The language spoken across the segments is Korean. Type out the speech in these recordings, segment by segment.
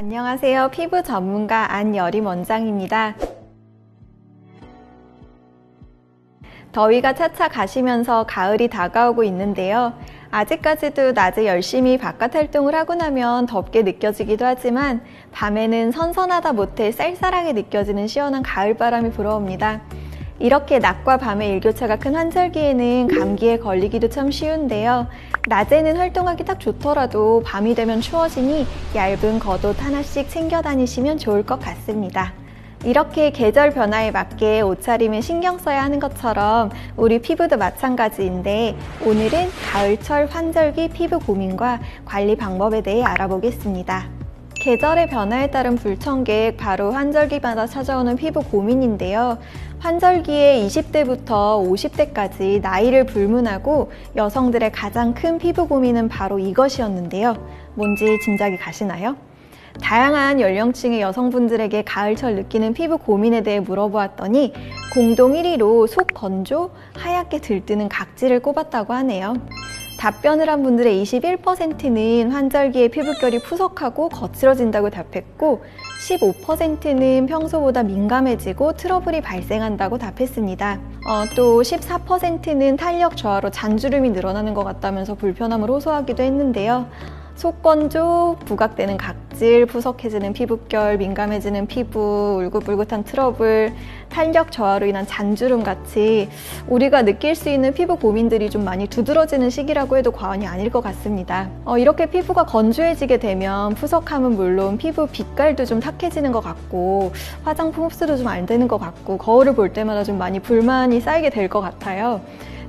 안녕하세요. 피부 전문가 안여림 원장입니다. 더위가 차차 가시면서 가을이 다가오고 있는데요. 아직까지도 낮에 열심히 바깥 활동을 하고 나면 덥게 느껴지기도 하지만 밤에는 선선하다 못해 쌀쌀하게 느껴지는 시원한 가을바람이 불어옵니다. 이렇게 낮과 밤의 일교차가 큰 환절기에는 감기에 걸리기도 참 쉬운데요. 낮에는 활동하기 딱 좋더라도 밤이 되면 추워지니 얇은 겉옷 하나씩 챙겨 다니시면 좋을 것 같습니다. 이렇게 계절 변화에 맞게 옷차림에 신경 써야 하는 것처럼 우리 피부도 마찬가지인데 오늘은 가을철 환절기 피부 고민과 관리 방법에 대해 알아보겠습니다. 계절의 변화에 따른 불청객, 바로 환절기마다 찾아오는 피부 고민인데요. 환절기에 20대부터 50대까지 나이를 불문하고 여성들의 가장 큰 피부 고민은 바로 이것이었는데요. 뭔지 짐작이 가시나요? 다양한 연령층의 여성분들에게 가을철 느끼는 피부 고민에 대해 물어보았더니 공동 1위로 속 건조, 하얗게 들뜨는 각질을 꼽았다고 하네요. 답변을 한 분들의 21%는 환절기에 피부결이 푸석하고 거칠어진다고 답했고 15%는 평소보다 민감해지고 트러블이 발생한다고 답했습니다. 또 14%는 탄력 저하로 잔주름이 늘어나는 것 같다면서 불편함을 호소하기도 했는데요. 속건조, 부각되는 각질, 푸석해지는 피부결, 민감해지는 피부, 울긋불긋한 트러블, 탄력 저하로 인한 잔주름 같이 우리가 느낄 수 있는 피부 고민들이 좀 많이 두드러지는 시기라고 해도 과언이 아닐 것 같습니다. 이렇게 피부가 건조해지게 되면 푸석함은 물론 피부 빛깔도 좀 탁해지는 것 같고 화장품 흡수도 좀 안 되는 것 같고 거울을 볼 때마다 좀 많이 불만이 쌓이게 될 것 같아요.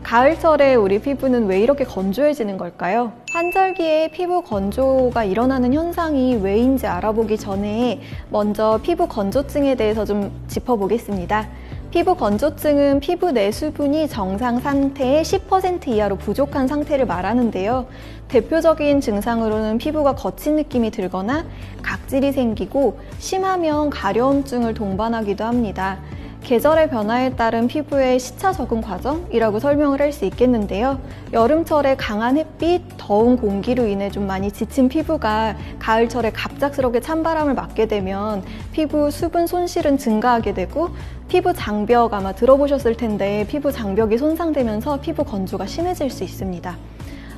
가을철에 우리 피부는 왜 이렇게 건조해지는 걸까요? 환절기에 피부 건조가 일어나는 현상이 왜인지 알아보기 전에 먼저 피부 건조증에 대해서 좀 짚어보겠습니다. 피부 건조증은 피부 내 수분이 정상 상태의 10% 이하로 부족한 상태를 말하는데요. 대표적인 증상으로는 피부가 거친 느낌이 들거나 각질이 생기고 심하면 가려움증을 동반하기도 합니다. 계절의 변화에 따른 피부의 시차 적응 과정이라고 설명을 할 수 있겠는데요. 여름철에 강한 햇빛, 더운 공기로 인해 좀 많이 지친 피부가 가을철에 갑작스럽게 찬바람을 맞게 되면 피부 수분 손실은 증가하게 되고 피부 장벽, 아마 들어보셨을 텐데 피부 장벽이 손상되면서 피부 건조가 심해질 수 있습니다.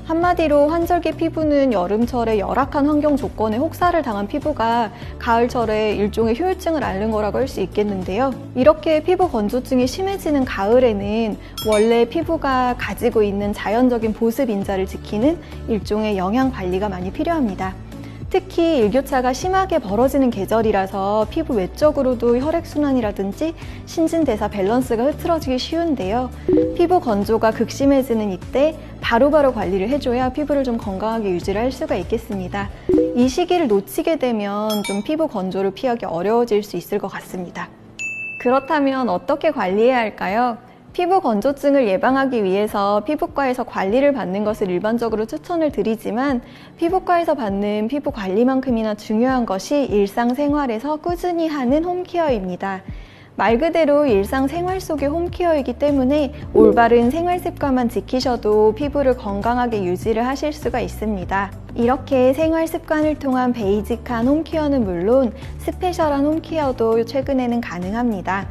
한마디로 환절기 피부는 여름철에 열악한 환경 조건에 혹사를 당한 피부가 가을철에 일종의 효율증을 앓는 거라고 할 수 있겠는데요. 이렇게 피부 건조증이 심해지는 가을에는 원래 피부가 가지고 있는 자연적인 보습 인자를 지키는 일종의 영양 관리가 많이 필요합니다. 특히 일교차가 심하게 벌어지는 계절이라서 피부 외적으로도 혈액순환이라든지 신진대사 밸런스가 흐트러지기 쉬운데요. 피부 건조가 극심해지는 이때 바로바로 관리를 해줘야 피부를 좀 건강하게 유지를 할 수가 있겠습니다. 이 시기를 놓치게 되면 좀 피부 건조를 피하기 어려워질 수 있을 것 같습니다. 그렇다면 어떻게 관리해야 할까요? 피부 건조증을 예방하기 위해서 피부과에서 관리를 받는 것을 일반적으로 추천을 드리지만 피부과에서 받는 피부 관리만큼이나 중요한 것이 일상생활에서 꾸준히 하는 홈케어입니다. 말 그대로 일상생활 속의 홈케어이기 때문에 올바른 생활습관만 지키셔도 피부를 건강하게 유지를 하실 수가 있습니다. 이렇게 생활습관을 통한 베이직한 홈케어는 물론 스페셜한 홈케어도 최근에는 가능합니다.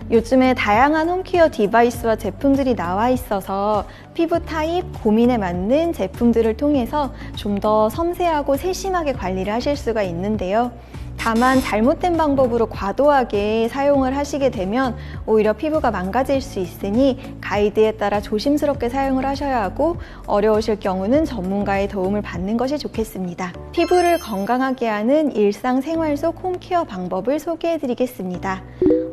요즘에 다양한 홈케어 디바이스와 제품들이 나와 있어서 피부 타입, 고민에 맞는 제품들을 통해서 좀 더 섬세하고 세심하게 관리를 하실 수가 있는데요. 다만 잘못된 방법으로 과도하게 사용을 하시게 되면 오히려 피부가 망가질 수 있으니 가이드에 따라 조심스럽게 사용을 하셔야 하고 어려우실 경우는 전문가의 도움을 받는 것이 좋겠습니다. 피부를 건강하게 하는 일상생활 속 홈케어 방법을 소개해 드리겠습니다.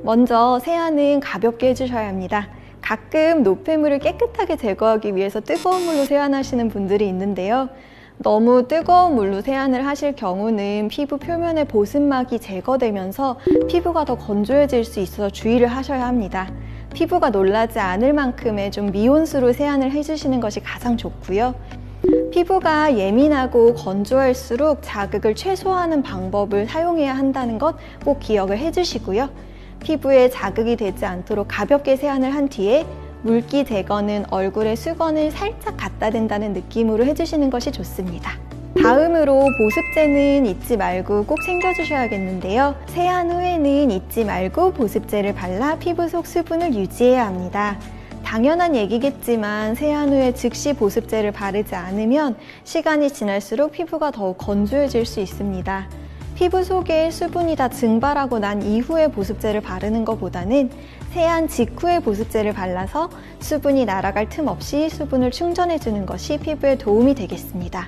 먼저 세안은 가볍게 해주셔야 합니다. 가끔 노폐물을 깨끗하게 제거하기 위해서 뜨거운 물로 세안하시는 분들이 있는데요. 너무 뜨거운 물로 세안을 하실 경우는 피부 표면의 보습막이 제거되면서 피부가 더 건조해질 수 있어서 주의를 하셔야 합니다. 피부가 놀라지 않을 만큼의 좀 미온수로 세안을 해주시는 것이 가장 좋고요. 피부가 예민하고 건조할수록 자극을 최소화하는 방법을 사용해야 한다는 것 꼭 기억을 해주시고요. 피부에 자극이 되지 않도록 가볍게 세안을 한 뒤에 물기 제거는 얼굴에 수건을 살짝 갖다 댄다는 느낌으로 해주시는 것이 좋습니다. 다음으로 보습제는 잊지 말고 꼭 챙겨주셔야겠는데요. 세안 후에는 잊지 말고 보습제를 발라 피부 속 수분을 유지해야 합니다. 당연한 얘기겠지만 세안 후에 즉시 보습제를 바르지 않으면 시간이 지날수록 피부가 더욱 건조해질 수 있습니다. 피부 속에 수분이 다 증발하고 난 이후에 보습제를 바르는 것보다는 세안 직후에 보습제를 발라서 수분이 날아갈 틈 없이 수분을 충전해주는 것이 피부에 도움이 되겠습니다.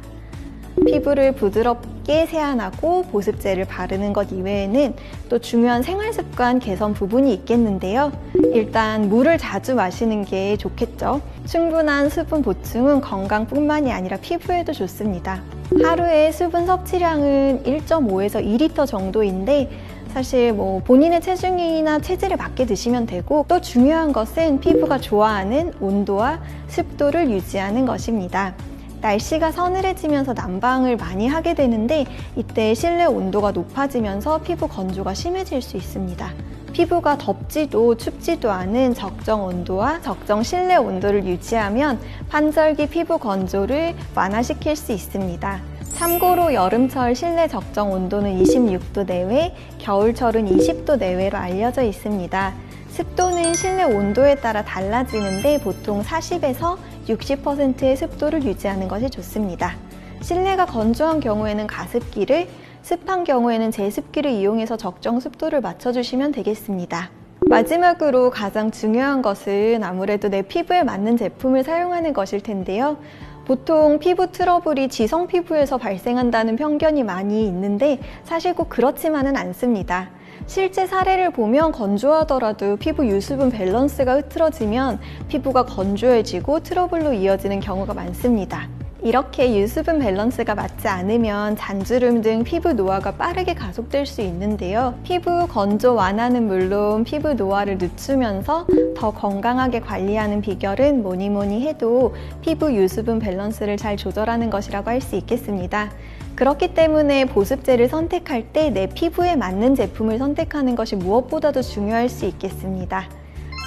피부를 부드럽게 세안하고 보습제를 바르는 것 이외에는 또 중요한 생활습관 개선 부분이 있겠는데요. 일단 물을 자주 마시는 게 좋겠죠. 충분한 수분 보충은 건강뿐만이 아니라 피부에도 좋습니다. 하루에 수분 섭취량은 1.5에서 2리터 정도인데 사실 본인의 체중이나 체질에 맞게 드시면 되고, 또 중요한 것은 피부가 좋아하는 온도와 습도를 유지하는 것입니다. 날씨가 서늘해지면서 난방을 많이 하게 되는데 이때 실내 온도가 높아지면서 피부 건조가 심해질 수 있습니다. 피부가 덥지도 춥지도 않은 적정 온도와 적정 실내 온도를 유지하면 환절기 피부 건조를 완화시킬 수 있습니다. 참고로 여름철 실내 적정 온도는 26도 내외, 겨울철은 20도 내외로 알려져 있습니다. 습도는 실내 온도에 따라 달라지는데 보통 40에서 60%의 습도를 유지하는 것이 좋습니다. 실내가 건조한 경우에는 가습기를, 습한 경우에는 제습기를 이용해서 적정 습도를 맞춰주시면 되겠습니다. 마지막으로 가장 중요한 것은 아무래도 내 피부에 맞는 제품을 사용하는 것일 텐데요. 보통 피부 트러블이 지성 피부에서 발생한다는 편견이 많이 있는데 사실 꼭 그렇지만은 않습니다. 실제 사례를 보면 건조하더라도 피부 유수분 밸런스가 흐트러지면 피부가 건조해지고 트러블로 이어지는 경우가 많습니다. 이렇게 유수분 밸런스가 맞지 않으면 잔주름 등 피부 노화가 빠르게 가속될 수 있는데요. 피부 건조 완화는 물론 피부 노화를 늦추면서 더 건강하게 관리하는 비결은 뭐니 해도 피부 유수분 밸런스를 잘 조절하는 것이라고 할 수 있겠습니다. 그렇기 때문에 보습제를 선택할 때 내 피부에 맞는 제품을 선택하는 것이 무엇보다도 중요할 수 있겠습니다.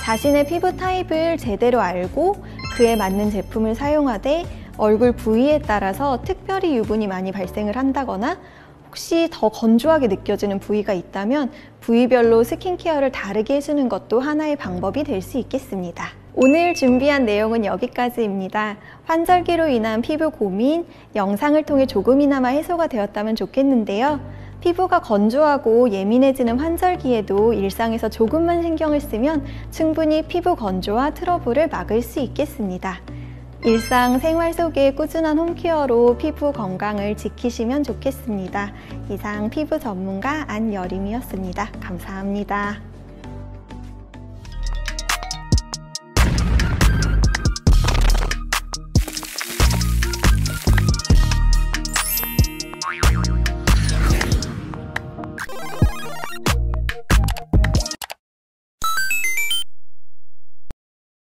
자신의 피부 타입을 제대로 알고 그에 맞는 제품을 사용하되 얼굴 부위에 따라서 특별히 유분이 많이 발생을 한다거나 혹시 더 건조하게 느껴지는 부위가 있다면 부위별로 스킨케어를 다르게 해주는 것도 하나의 방법이 될 수 있겠습니다. 오늘 준비한 내용은 여기까지입니다. 환절기로 인한 피부 고민, 영상을 통해 조금이나마 해소가 되었다면 좋겠는데요. 피부가 건조하고 예민해지는 환절기에도 일상에서 조금만 신경을 쓰면 충분히 피부 건조와 트러블을 막을 수 있겠습니다. 일상생활 속의 꾸준한 홈케어로 피부 건강을 지키시면 좋겠습니다. 이상 피부 전문가 안여림이었습니다. 감사합니다.